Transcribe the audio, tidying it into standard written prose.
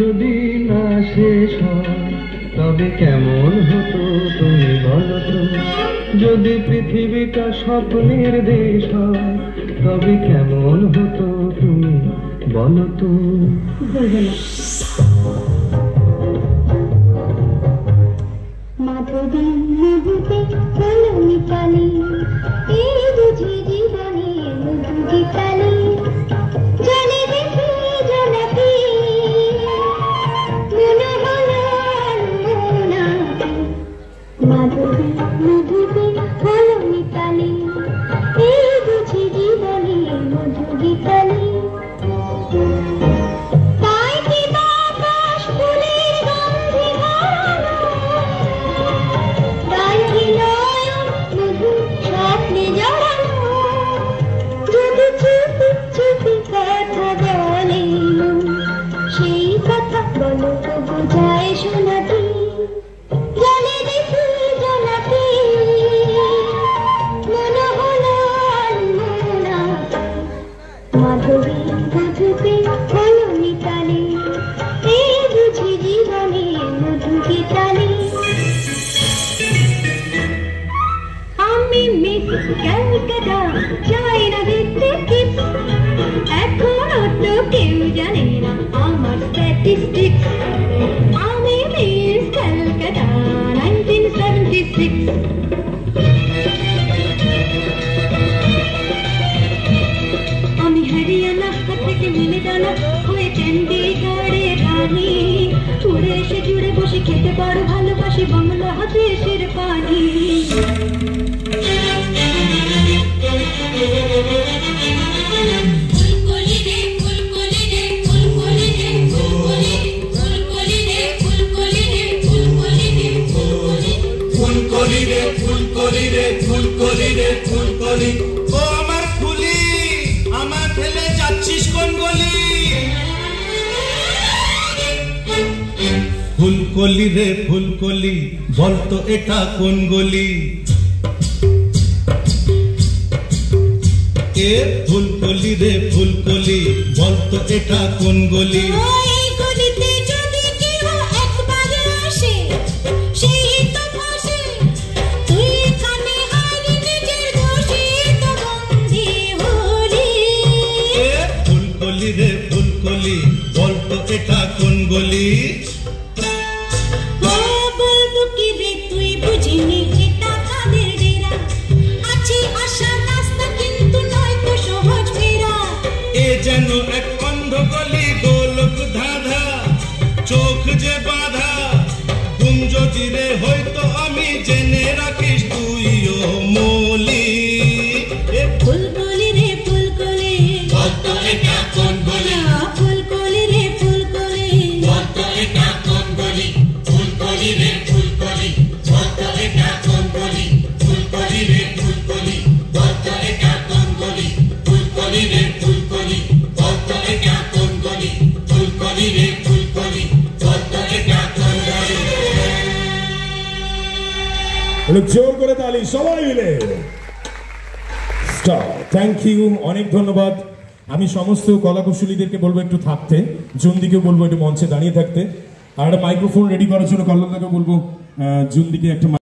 যদি না শেষ হয় তবে কেমন হতো তুমি বলো তো? যদি পৃথিবীটা স্বপ্নের দেশ হয় তবে কেমন হতো তুমি বলো তো? মাধবী নদীতে হলো মিতালি, এই বুঝি জীবনে মধু গীতালি। জলে দেখি জলাতি মনে হলো আনমোনাতি। মাধবী নদীতে হলো মিতালি, এই বুঝি জীবনে মধু গীতালি। সেই কথা বলো তো বোঝায় শোনাতে, জলে দেখি জলাতে মনে হলো আনমোনাতি। মাধবী নদীতে হলো মিতালি, এই বুঝি জীবনে মধু গীতালি। আমি মিস ক্যালকাটা চাই না দেখতে টিপস, এখনো তো কেউ জানে না আমার স্ট্যাটিস্টিক্স। আমি মিস ক্যালকাটা 1976। আমি হরিয়ানা থেকে মিলিটানা হয়ে চণ্ডীগড়ে রানী, উড়ে এসে জুড়ে বসে খেতে পারো ভালোবাসি বাংলা দেশের পানি। ফুলকলি ও আমার ফুলি, আমার ফেলে যাচ্ছিস কোন গলি? ফুলকলি রে ফুলকলি, বলতো এটা কোন গলি? এ ফুলকলি রে ফুলকলি, বলতো এটা কোন গলি? রে ফুলকলি, বলতো এটা কোন গলি? বলবো কি রে তুই বুঝিনি এটা কাদের ডেরা, আছে আশা রাস্তা কিন্তু নয় তো সহজ ফেরা। এ যেন এক অন্ধ গলি, গোলক ধাঁধা, চোখ যে বাঁধা। গুঞ্জজি রে হয়তো আমি জেনে রাখিস তুইও মলি। ফুলকলি রে ফুলকলি, বলতো এটা কোন গলি? ফুলকলি রে ফুলকলি, বলতো এটা কোন গলি? ফুলকলি রে ফুলকলি, বলতো এটা কোন গলি? ফুলকলি রে ফুলকলি, বলতো এটা কোন গলি? ফুলকলি রে ফুলকলি, বলতো এটা কোন গলি? ফুলকলি রে ফুলকলি, বলতো এটা কোন গলি? জোর করে তালি সবাই মিলে। থ্যাংক ইউ, অনেক ধন্যবাদ। আমি সমস্ত কলাকুশলীদেরকে বলবো একটু থাকতে, জুনদিকেও বলবো একটু মঞ্চে দাঁড়িয়ে থাকতে, আর একটা মাইক্রোফোন রেডি করার জন্য কল্যাণদাকে বলবো জুনদিকে একটা